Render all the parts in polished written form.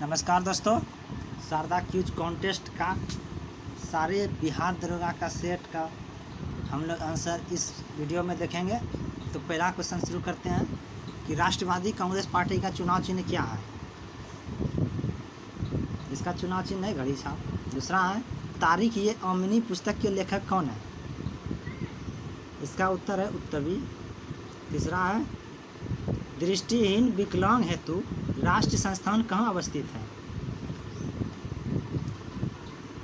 नमस्कार दोस्तों, Sharda cues contest का सारे बिहार दरोगा का सेट का हम लोग आंसर इस वीडियो में देखेंगे। तो पहला क्वेश्चन शुरू करते हैं कि राष्ट्रवादी कांग्रेस पार्टी का चुनाव चिन्ह क्या है। इसका चुनाव चिन्ह है घड़ी छाप। दूसरा है तारीख ये अमिनी पुस्तक के लेखक कौन है। इसका उत्तर है उत्तरी। तीसरा है दृष्टिहीन विकलांग हेतु राष्ट्रीय संस्थान कहाँ अवस्थित है।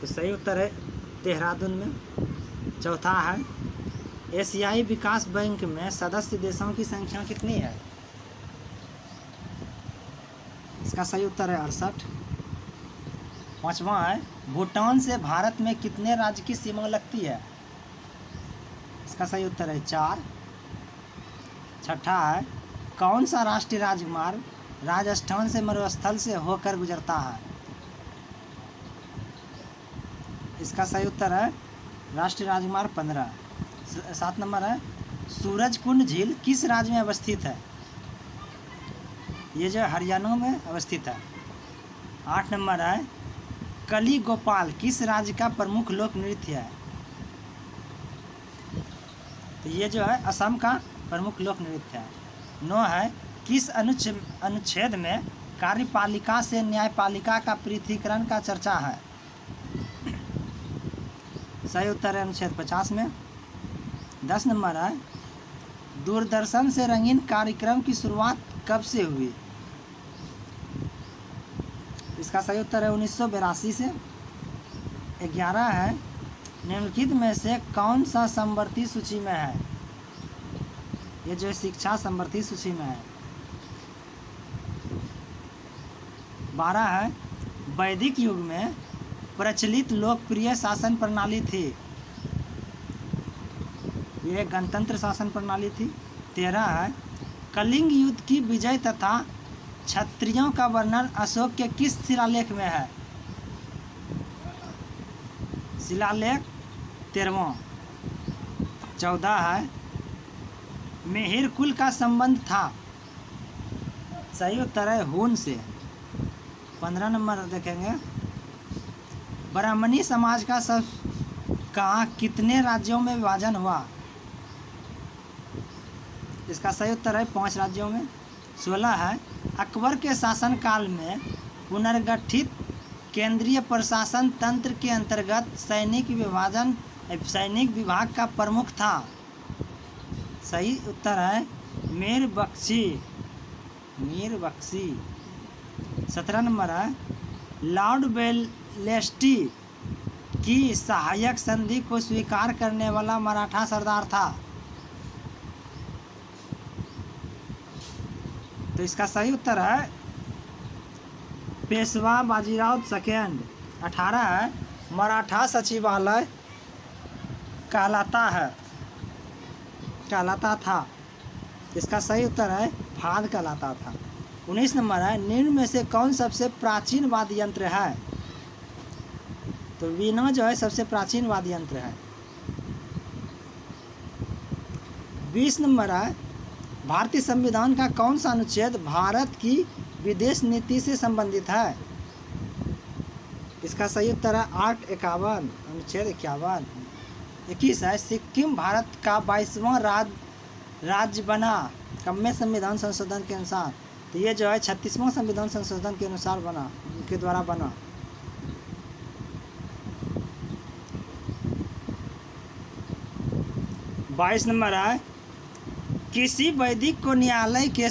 तो सही उत्तर है देहरादून में। चौथा है एशियाई विकास बैंक में सदस्य देशों की संख्या कितनी है। इसका सही उत्तर है 68। पांचवा है भूटान से भारत में कितने राज्य की सीमा लगती है। इसका सही उत्तर है 4। छठा है कौन सा राष्ट्रीय राजमार्ग राजस्थान से मरुस्थल से होकर गुजरता है। इसका सही उत्तर है राष्ट्रीय राजमार्ग 15। 7 नंबर है सूरजकुंड झील किस राज्य में अवस्थित है। ये जो हरियाणा में अवस्थित है। 8 नंबर है कली गोपाल किस राज्य का प्रमुख लोक नृत्य है। तो ये जो है असम का प्रमुख लोक नृत्य है। 9 है किस अनुच्छेद में कार्यपालिका से न्यायपालिका का पृथक्करण का चर्चा है। सही उत्तर है अनुच्छेद 50 में। 10 नंबर है दूरदर्शन से रंगीन कार्यक्रम की शुरुआत कब से हुई। इसका सही उत्तर है 1982 से। 11 है निम्नलिखित में से कौन सा समवर्ती सूची में है। ये जो शिक्षा समवर्ती सूची में है। 12 है वैदिक युग में प्रचलित लोकप्रिय शासन प्रणाली थी। यह गणतंत्र शासन प्रणाली थी। 13 है कलिंग युद्ध की विजय तथा क्षत्रियों का वर्णन अशोक के किस शिलालेख में है। शिलालेख 13वां। 14 है मेहिर कुल का संबंध था। सही उत्तर है हून से। 15 नंबर देखेंगे ब्राह्मणी समाज का सब कहाँ कितने राज्यों में विभाजन हुआ। इसका सही उत्तर है 5 राज्यों में। 16 है अकबर के शासनकाल में पुनर्गठित केंद्रीय प्रशासन तंत्र के अंतर्गत सैनिक विभाग का प्रमुख था। सही उत्तर है मीर बख्शी। 17 नंबर है लॉर्ड वेलेस्ली की सहायक संधि को स्वीकार करने वाला मराठा सरदार था। तो इसका सही उत्तर है पेशवा बाजीराव सेकेंड। 18 है मराठा सचिवालय कहलाता था। इसका सही उत्तर है फाद कहलाता था। 19 नंबर है निम्न में से कौन सबसे प्राचीन वाद्य यंत्र है। तो वीणा जो है सबसे प्राचीन वाद्य यंत्र है। 20 नंबर है भारतीय संविधान का कौन सा अनुच्छेद भारत की विदेश नीति से संबंधित है। इसका सही उत्तर है 851 अनुच्छेद 51। 21 है सिक्किम भारत का 22वां राज्य बना कब संविधान संशोधन के अनुसार। तो ये जो है 36वां संविधान संशोधन के अनुसार के द्वारा बना। 22 नंबर है किसी कैदी को न्यायालय के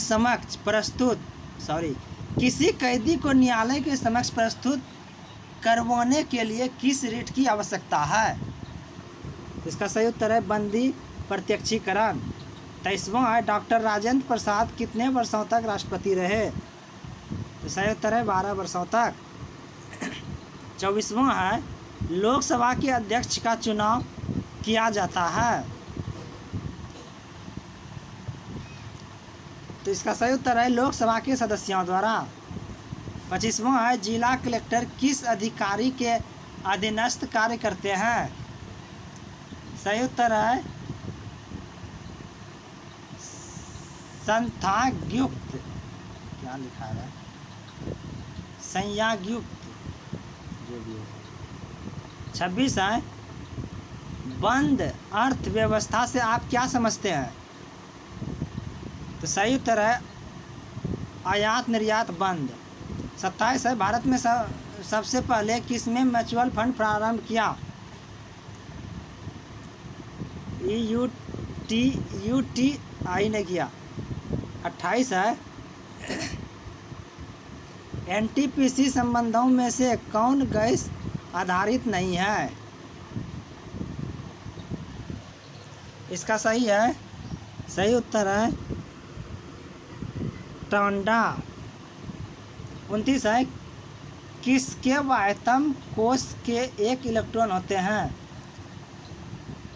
समक्ष प्रस्तुत करवाने के लिए किस रिट की आवश्यकता है। इसका सही उत्तर है बंदी प्रत्यक्षीकरण। 23वां है डॉक्टर राजेंद्र प्रसाद कितने वर्षों तक राष्ट्रपति रहे। तो सही उत्तर है 12 वर्षों तक। 24वां है लोकसभा के अध्यक्ष का चुनाव किया जाता है। तो इसका सही उत्तर है लोकसभा के सदस्यों द्वारा। 25वां है जिला कलेक्टर किस अधिकारी के अधीनस्थ कार्य करते हैं। सही उत्तर है संस्थागयुक्त क्या लिखा है संयागयुक्त जो भी हो। 26 है, बंद अर्थव्यवस्था से आप क्या समझते हैं? तो सही उत्तर है आयात निर्यात बंद। 27 है, भारत में सबसे पहले किसमें म्यूचुअल फंड प्रारंभ किया? यूटीआई ने किया। 28 है, एनटीपीसी संबंधों में से कौन गैस आधारित नहीं है? इसका सही है, सही उत्तर है टांडा। 29 है, किसके वायतम कोष के एक इलेक्ट्रॉन होते हैं?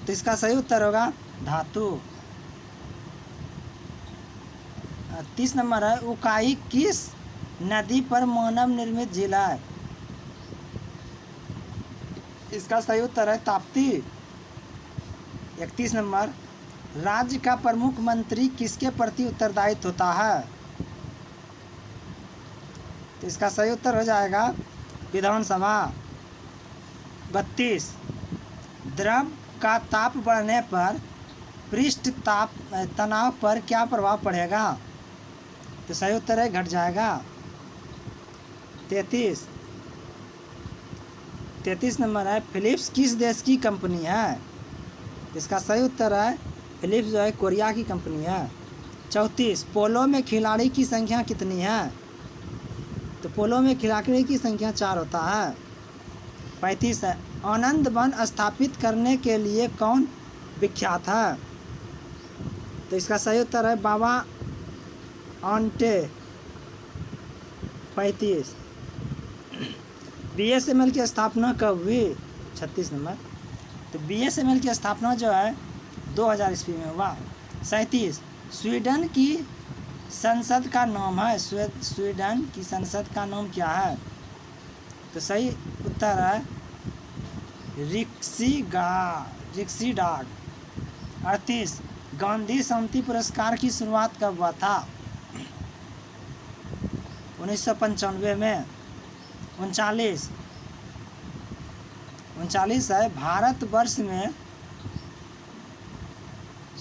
तो इसका सही उत्तर होगा धातु। 30 नंबर है, उकाई किस नदी पर मानव निर्मित झील है? इसका सही उत्तर है ताप्ती। 31 नंबर, राज्य का प्रमुख मंत्री किसके प्रति उत्तरदायित्व होता है? तो इसका सही उत्तर हो जाएगा विधानसभा। 32, द्रव का ताप बढ़ने पर पृष्ठ ताप तनाव पर क्या प्रभाव पड़ेगा? तो सही उत्तर है घट जाएगा। 33 नंबर है, फिलिप्स किस देश की कंपनी है? इसका सही उत्तर है फिलिप्स जो है कोरिया की कंपनी है। 34, पोलो में खिलाड़ी की संख्या कितनी है? तो पोलो में खिलाड़ी की संख्या 4 होता है। 35 है, आनंद वन स्थापित करने के लिए कौन विख्यात है? तो इसका सही उत्तर है बाबा आंटे। 35, बीएसएमएल की स्थापना कब हुई? 36 नंबर, तो बीएसएमएल की स्थापना जो है 2000 ईस्वी में हुआ। 37, स्वीडन की संसद का नाम है, स्वीडन की संसद का नाम क्या है? तो सही उत्तर है रिक्सीडाग। 38, गांधी शांति पुरस्कार की शुरुआत कब हुआ था? 1995 में। 39 है, भारतवर्ष में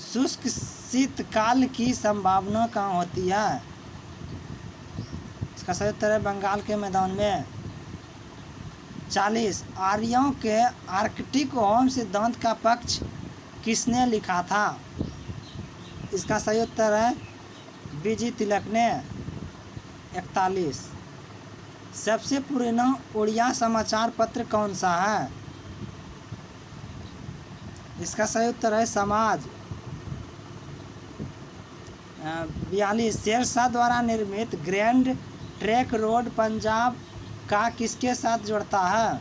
शुष्क शीतकाल की संभावना कहाँ होती है? इसका सही उत्तर है बंगाल के मैदान में। 40, आर्यों के आर्कटिक होम सिद्धांत का पक्ष किसने लिखा था? इसका सही उत्तर है बीजी तिलक ने। 41, सबसे पुराना उड़िया समाचार पत्र कौन सा है? इसका सही उत्तर है समाज। 42, शेरशाह द्वारा निर्मित ग्रैंड ट्रैंक रोड पंजाब का किसके साथ जोड़ता है?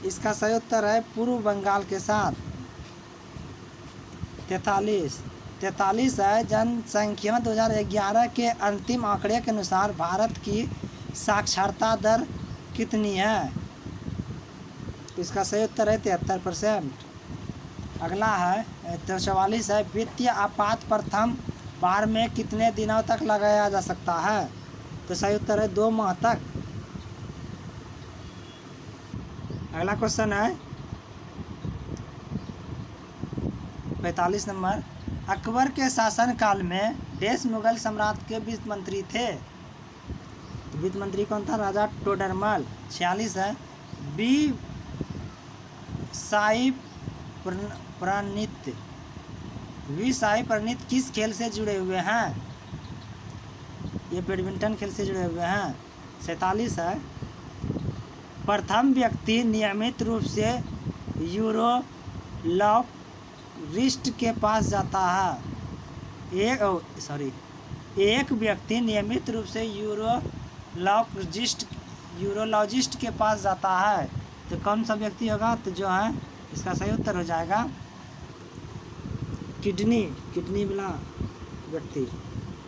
इसका सही उत्तर है पूर्व बंगाल के साथ। 43 है, जनसंख्या 2011 के अंतिम आंकड़े के अनुसार भारत की साक्षरता दर कितनी है? इसका सही उत्तर है 73%। अगला है 44 है, वित्तीय आपात प्रथम बार में कितने दिनों तक लगाया जा सकता है? तो सही उत्तर है 2 माह तक। अगला क्वेश्चन है 45 नंबर, अकबर के शासनकाल में देश मुगल सम्राट के वित्त मंत्री थे? तो वित्त मंत्री कौन था? राजा टोडरमल। 46 है, वी साई प्रणीत किस खेल से जुड़े हुए हैं? ये बैडमिंटन खेल से जुड़े हुए हैं। 47 है, प्रथम व्यक्ति नियमित रूप से यूरोलॉजिस्ट के पास जाता है। एक व्यक्ति नियमित रूप से यूरोलॉजिस्ट के पास जाता है, तो कौन सा व्यक्ति होगा? तो जो है इसका सही उत्तर हो जाएगा किडनी वाला व्यक्ति।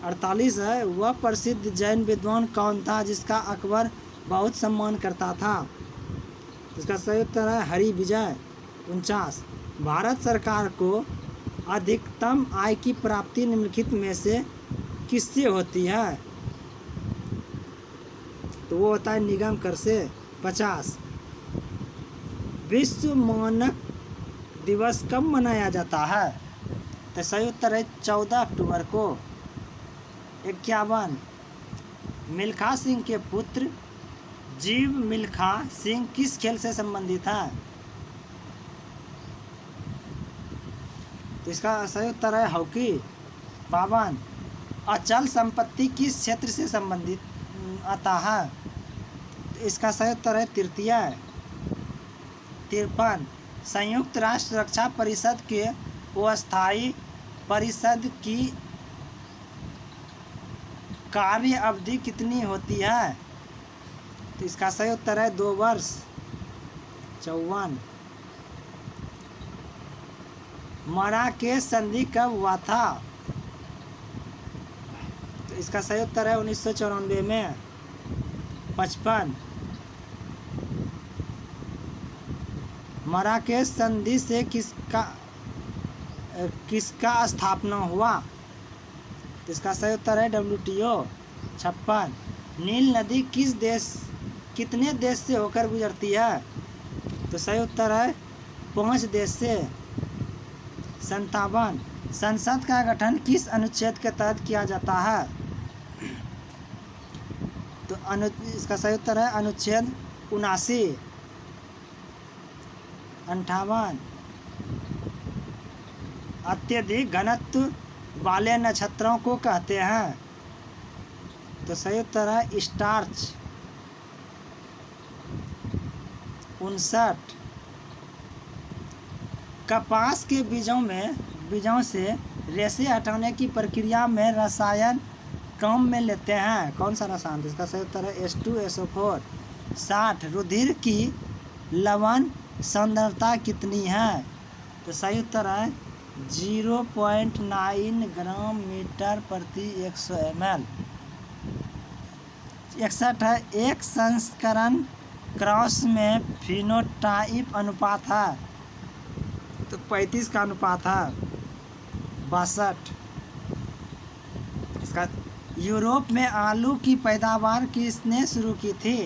48 है, वह प्रसिद्ध जैन विद्वान कौन था जिसका अकबर बहुत सम्मान करता था? इसका सही उत्तर है हरि विजय। 49, भारत सरकार को अधिकतम आय की प्राप्ति निम्नलिखित में से किससे होती है? तो वो होता है निगम कर से 50। विश्व मानक दिवस कब मनाया जाता है? तो सही उत्तर है 14 अक्टूबर को। 51, मिल्खा सिंह के पुत्र जीव मिल्खा सिंह किस खेल से संबंधित है? तो इसका सही उत्तर है हॉकी। 52, अचल संपत्ति किस क्षेत्र से संबंधित आता है? तो इसका सही उत्तर है तृतीय। 53, संयुक्त राष्ट्र रक्षा परिषद के अस्थायी परिषद की कार्य अवधि कितनी होती है? तो इसका सही उत्तर है 2 वर्ष। 54, मराकेश संधि कब हुआ था? तो इसका सही उत्तर है 1994 में। 55, मराकेश संधि से किसका स्थापना हुआ? तो इसका सही उत्तर है WTO। 56, नील नदी कितने देश से होकर गुजरती है? तो सही उत्तर है 5 देश से। 57, संसद का गठन किस अनुच्छेद के तहत किया जाता है? तो इसका सही उत्तर है अनुच्छेद 79। 58, अत्यधिक घनत्व वाले नक्षत्रों को कहते हैं? तो सही उत्तर है स्टार्च। 59, कपास के बीजों से रेशे हटाने की प्रक्रिया में रसायन काम में लेते हैं? कौन सा रसायन? इसका सही उत्तर है H2SO4। 60, रुधिर की लवण सांद्रता कितनी है? तो सही उत्तर है 0.9 ग्राम मीटर प्रति 100 ml। 61 है, एक संस्करण क्रॉस में फिनोटाइप अनुपात है? तो 35 का अनुपात है। 62, इसका यूरोप में आलू की पैदावार किसने शुरू की थी?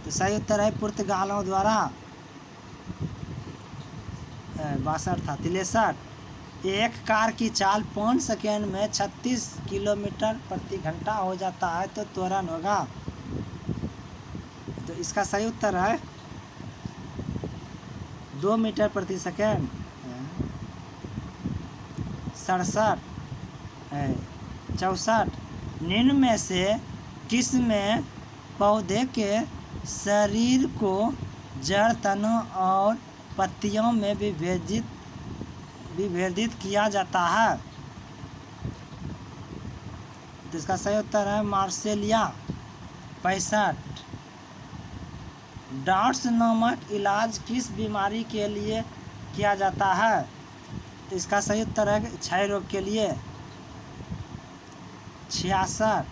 तो सही उत्तर है पुर्तगालों द्वारा। 62 था। 63, एक कार की चाल 5 सेकेंड में 36 किलोमीटर प्रति घंटा हो जाता है तो त्वरण होगा? तो इसका सही उत्तर है 2 मीटर प्रति सेकेंड। 67, 64, निम्न में से किस में पौधे के शरीर को जड़, तनों और पत्तियों में विभेदित किया जाता है? तो इसका सही उत्तर है मार्सेलिया। 65, डॉट्स नामक इलाज किस बीमारी के लिए किया जाता है? तो इसका सही उत्तर है क्षय रोग के लिए। 66,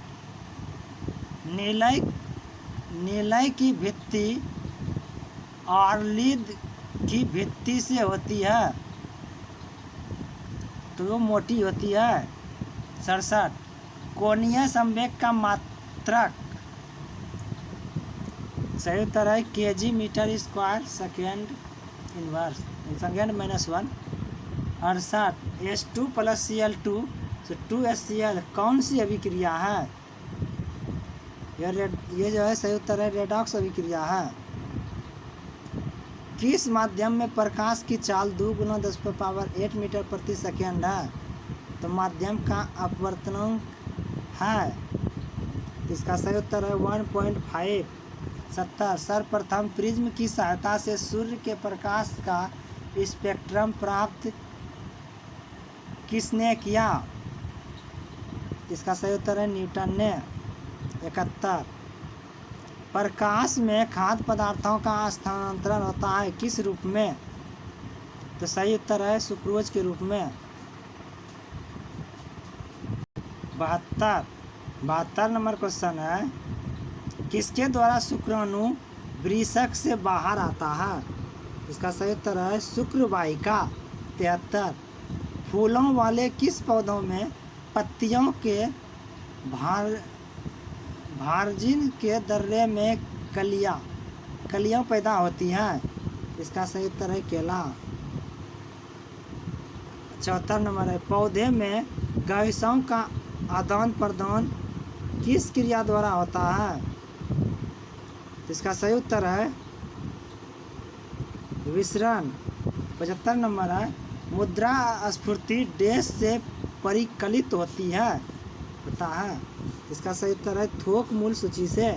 नीलय की भित्ति आर्लिद की भित्ति से होती है? तो वो मोटी होती है। 67, कोणीय संवेग का मात्रक? सही उत्तर है kg metre square second inverse second -1। 68, H2 + Cl2 से 2HCl कौन सी अभिक्रिया है? ये जो है सही उत्तर है रेडॉक्स अभिक्रिया है। किस माध्यम में प्रकाश की चाल 2 × 10⁸ मीटर प्रति सेकेंड है? तो माध्यम का अपवर्तनांक है। इसका सही उत्तर है 1.5। 70, सर्वप्रथम प्रिज्म की सहायता से सूर्य के प्रकाश का स्पेक्ट्रम प्राप्त किसने किया? इसका सही उत्तर है न्यूटन ने। 71, प्रकाश में खाद्य पदार्थों का स्थानांतरण होता है किस रूप में? तो सही उत्तर है सुक्रोज के रूप में। 72 नंबर क्वेश्चन है, किसके द्वारा शुक्राणु वृषक से बाहर आता है? इसका सही उत्तर है शुक्रवाहिका। 73, फूलों वाले किस पौधों में पत्तियों के भार्जिन के दर्रे में कलियां पैदा होती हैं। इसका सही उत्तर है केला। 74 नंबर है, पौधे में गैसों का आदान प्रदान किस क्रिया द्वारा होता है? इसका सही उत्तर है विसरण। 75 नंबर है, मुद्रास्फीति देश से परिकलित होती है होता है। इसका सही उत्तर है थोक मूल्य सूची से।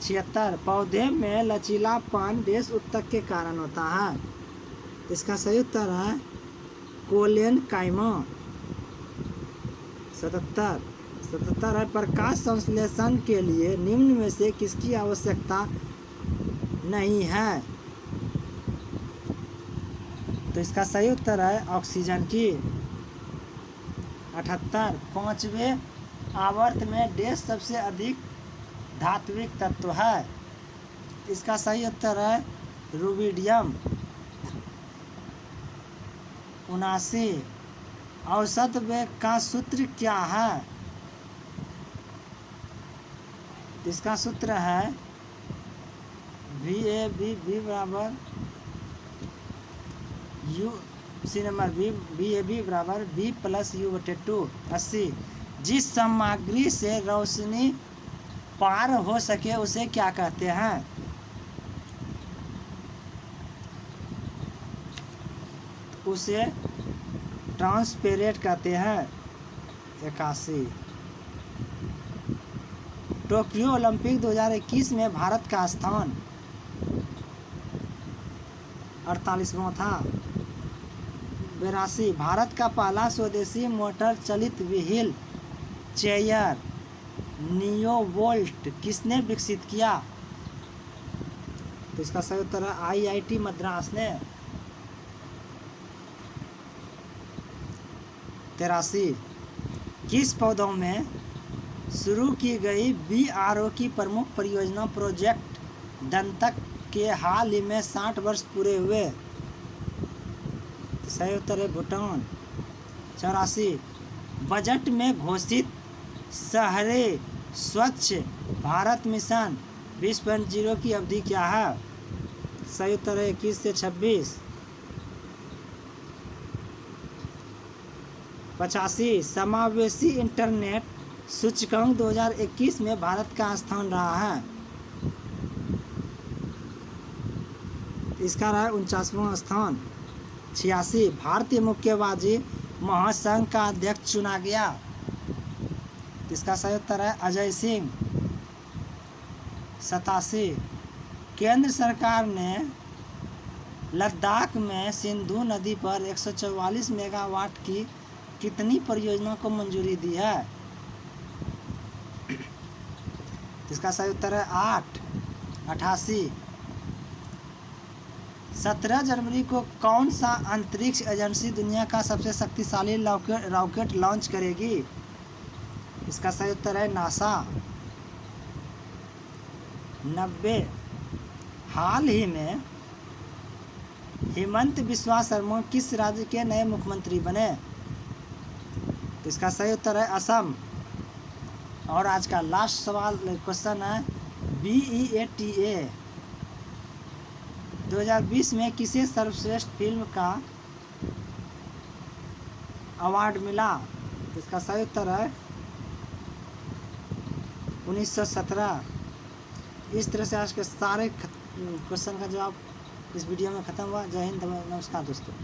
76, पौधे में लचीलापन देश उत्तक के कारण होता है। इसका सही उत्तर है कोलेन काइमा। 77 है, प्रकाश संश्लेषण के लिए निम्न में से किसकी आवश्यकता नहीं है? तो इसका सही उत्तर है ऑक्सीजन की। 78, पांचवें आवर्त में देश सबसे अधिक धात्विक तत्व है। इसका सही उत्तर है रुबिडियम। 79, औसत वेग का सूत्र क्या है? इसका सूत्र है V बराबर U सी नंबर VAB बराबर B प्लस U/2। 80, जिस सामग्री से रोशनी पार हो सके उसे क्या कहते हैं? उसे ट्रांसपेरेंट कहते हैं। 81, टोक्यो ओलंपिक 2021 में भारत का स्थान 48वां था। 82, भारत का पहला स्वदेशी मोटर चलित व्हील चेयर नियोवोल्ट किसने विकसित किया? तो इसका सही उत्तर है IIT मद्रास ने। 83, किस पौधों में शुरू की गई BRO की प्रमुख परियोजना प्रोजेक्ट दंतक के हाल ही में 60 वर्ष पूरे हुए? तो सही उत्तर है भूटान। 84, बजट में घोषित शहरी स्वच्छ भारत मिशन 20.0 की अवधि क्या है? सही उत्तर है 21 से 26। 85, समावेशी इंटरनेट सूचकांक 2021 में भारत का स्थान रहा है? इसका रहा 49वां स्थान। 86, भारतीय मुक्केबाजी महासंघ का अध्यक्ष चुना गया? इसका सही उत्तर है अजय सिंह। 87, केंद्र सरकार ने लद्दाख में सिंधु नदी पर 144 मेगावाट की कितनी परियोजना को मंजूरी दी है? इसका सही उत्तर है 8। 88, 17 जनवरी को कौन सा अंतरिक्ष एजेंसी दुनिया का सबसे शक्तिशाली रॉकेट लॉन्च करेगी? इसका सही उत्तर है नासा। 90, हाल ही में हेमंत बिस्वा शर्मा किस राज्य के नए मुख्यमंत्री बने? तो इसका सही उत्तर है असम। और आज का लास्ट सवाल क्वेश्चन है BEATA 2020 में किसे सर्वश्रेष्ठ फिल्म का अवार्ड मिला? इसका सही उत्तर है 1917। इस तरह से आज के सारे क्वेश्चन का जवाब इस वीडियो में ख़त्म हुआ। जय हिंद, नमस्कार दोस्तों।